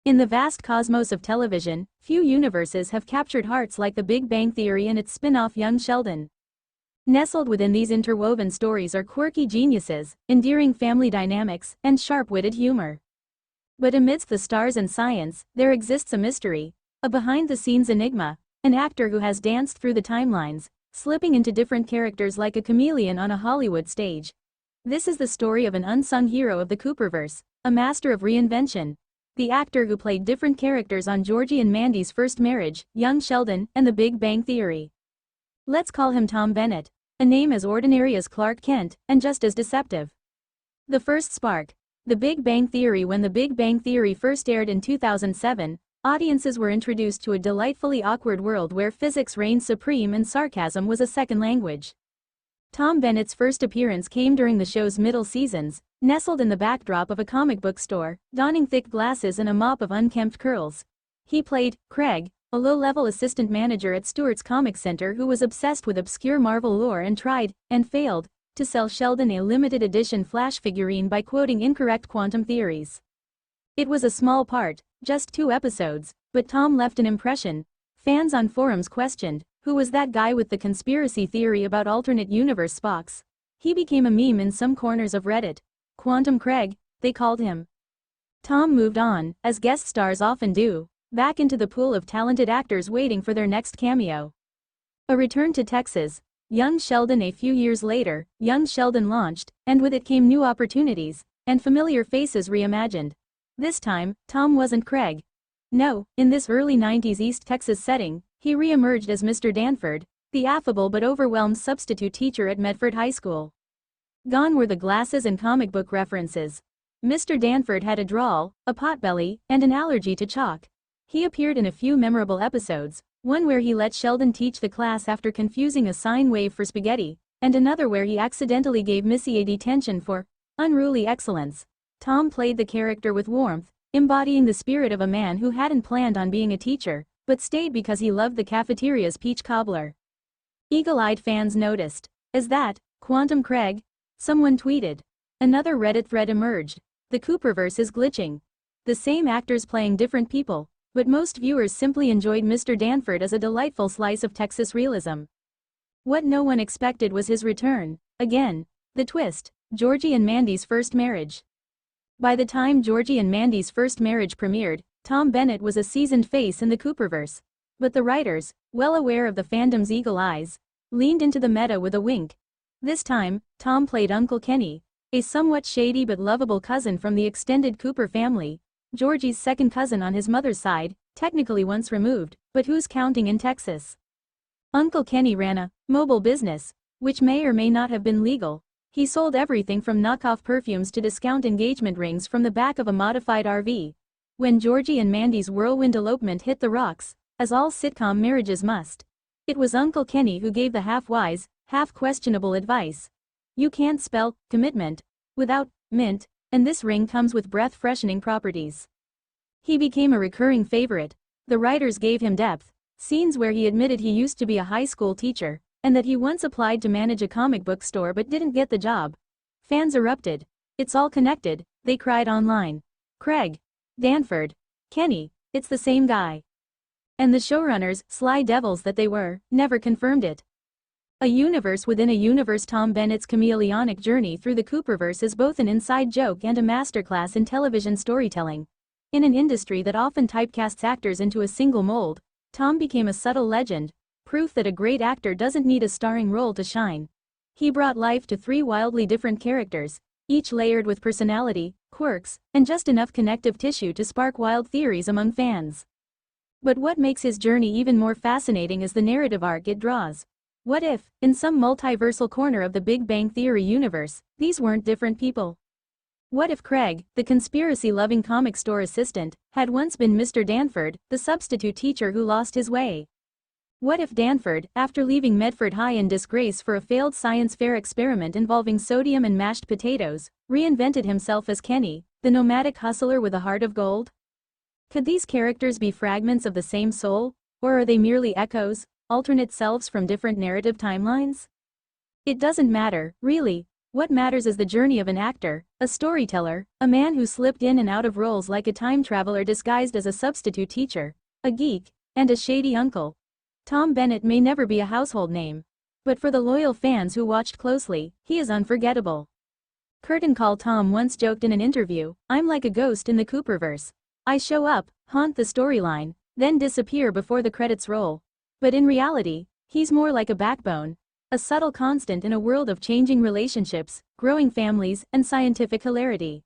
In the vast cosmos of television, few universes have captured hearts like The Big Bang Theory and its spin-off Young Sheldon. Nestled within these interwoven stories are quirky geniuses, endearing family dynamics, and sharp-witted humor. But amidst the stars and science, there exists a mystery, a behind-the-scenes enigma, an actor who has danced through the timelines, slipping into different characters like a chameleon on a Hollywood stage. This is the story of an unsung hero of the Cooperverse, a master of reinvention. The actor who played different characters on Georgie and Mandy's first marriage, Young Sheldon, and The Big Bang Theory. Let's call him Tom Bennett, a name as ordinary as Clark Kent, and just as deceptive. The first spark. The Big Bang Theory. When The Big Bang Theory first aired in 2007, audiences were introduced to a delightfully awkward world where physics reigned supreme and sarcasm was a second language. Tom Bennett's first appearance came during the show's middle seasons, nestled in the backdrop of a comic book store, donning thick glasses and a mop of unkempt curls. He played Craig, a low-level assistant manager at Stewart's Comic Center who was obsessed with obscure Marvel lore and tried, and failed, to sell Sheldon a limited-edition Flash figurine by quoting incorrect quantum theories. It was a small part, just 2 episodes, but Tom left an impression. Fans on forums questioned, who was that guy with the conspiracy theory about alternate universe Spocks? He became a meme in some corners of Reddit. Quantum Craig, they called him. Tom moved on, as guest stars often do, back into the pool of talented actors waiting for their next cameo. A return to Texas. Young Sheldon. A few years later, Young Sheldon launched, and with it came new opportunities, and familiar faces reimagined. This time, Tom wasn't Craig. No, in this early 90s East Texas setting, he re-emerged as Mr. Danford, the affable but overwhelmed substitute teacher at Medford High School. Gone were the glasses and comic book references. Mr. Danford had a drawl, a potbelly, and an allergy to chalk. He appeared in a few memorable episodes, one where he let Sheldon teach the class after confusing a sine wave for spaghetti, and another where he accidentally gave Missy a detention for unruly excellence. Tom played the character with warmth, embodying the spirit of a man who hadn't planned on being a teacher, but stayed because he loved the cafeteria's peach cobbler. Eagle-eyed fans noticed. Is that Quantum Craig? Someone tweeted. Another Reddit thread emerged. The Cooperverse is glitching. The same actors playing different people, but most viewers simply enjoyed Mr. Danford as a delightful slice of Texas realism. What no one expected was his return. Again, the twist, Georgie and Mandy's first marriage. By the time Georgie and Mandy's first marriage premiered, Tom Bennett was a seasoned face in the Cooperverse. But the writers, well aware of the fandom's eagle eyes, leaned into the meta with a wink. This time, Tom played Uncle Kenny, a somewhat shady but lovable cousin from the extended Cooper family, Georgie's second cousin on his mother's side, technically once removed, but who's counting in Texas? Uncle Kenny ran a mobile business, which may or may not have been legal. He sold everything from knockoff perfumes to discount engagement rings from the back of a modified RV. When Georgie and Mandy's whirlwind elopement hit the rocks, as all sitcom marriages must, it was Uncle Kenny who gave the half-wise, half-questionable advice. You can't spell commitment without mint, and this ring comes with breath-freshening properties. He became a recurring favorite. The writers gave him depth, scenes where he admitted he used to be a high school teacher, and that he once applied to manage a comic book store but didn't get the job. Fans erupted. It's all connected, they cried online. Craig, Danford, Kenny, it's the same guy. And the showrunners, sly devils that they were, never confirmed it. A universe within a universe. Tom Bennett's chameleonic journey through the Cooperverse is both an inside joke and a masterclass in television storytelling. In an industry that often typecasts actors into a single mold, Tom became a subtle legend, proof that a great actor doesn't need a starring role to shine. He brought life to 3 wildly different characters, each layered with personality, quirks, and just enough connective tissue to spark wild theories among fans. But what makes his journey even more fascinating is the narrative arc it draws. What if, in some multiversal corner of the Big Bang Theory universe, these weren't different people? What if Craig, the conspiracy-loving comic store assistant, had once been Mr. Danford, the substitute teacher who lost his way? What if Danford, after leaving Medford High in disgrace for a failed science fair experiment involving sodium and mashed potatoes, reinvented himself as Kenny, the nomadic hustler with a heart of gold? Could these characters be fragments of the same soul, or are they merely echoes, alternate selves from different narrative timelines? It doesn't matter, really. What matters is the journey of an actor, a storyteller, a man who slipped in and out of roles like a time traveler disguised as a substitute teacher, a geek, and a shady uncle. Tom Bennett may never be a household name. But for the loyal fans who watched closely, he is unforgettable. Curtain Call Tom once joked in an interview, "I'm like a ghost in the Cooperverse. I show up, haunt the storyline, then disappear before the credits roll." But in reality, he's more like a backbone, a subtle constant in a world of changing relationships, growing families, and scientific hilarity.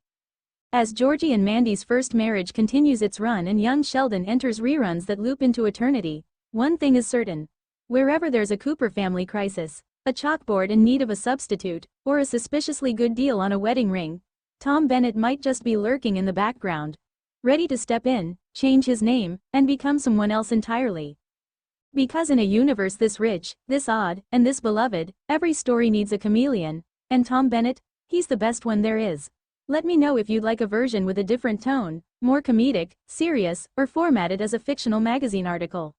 As Georgie and Mandy's first marriage continues its run and young Sheldon enters reruns that loop into eternity, one thing is certain. Wherever there's a Cooper family crisis, a chalkboard in need of a substitute, or a suspiciously good deal on a wedding ring, Tom Bennett might just be lurking in the background, ready to step in, change his name, and become someone else entirely. Because in a universe this rich, this odd, and this beloved, every story needs a chameleon, and Tom Bennett, he's the best one there is. Let me know if you'd like a version with a different tone, more comedic, serious, or formatted as a fictional magazine article.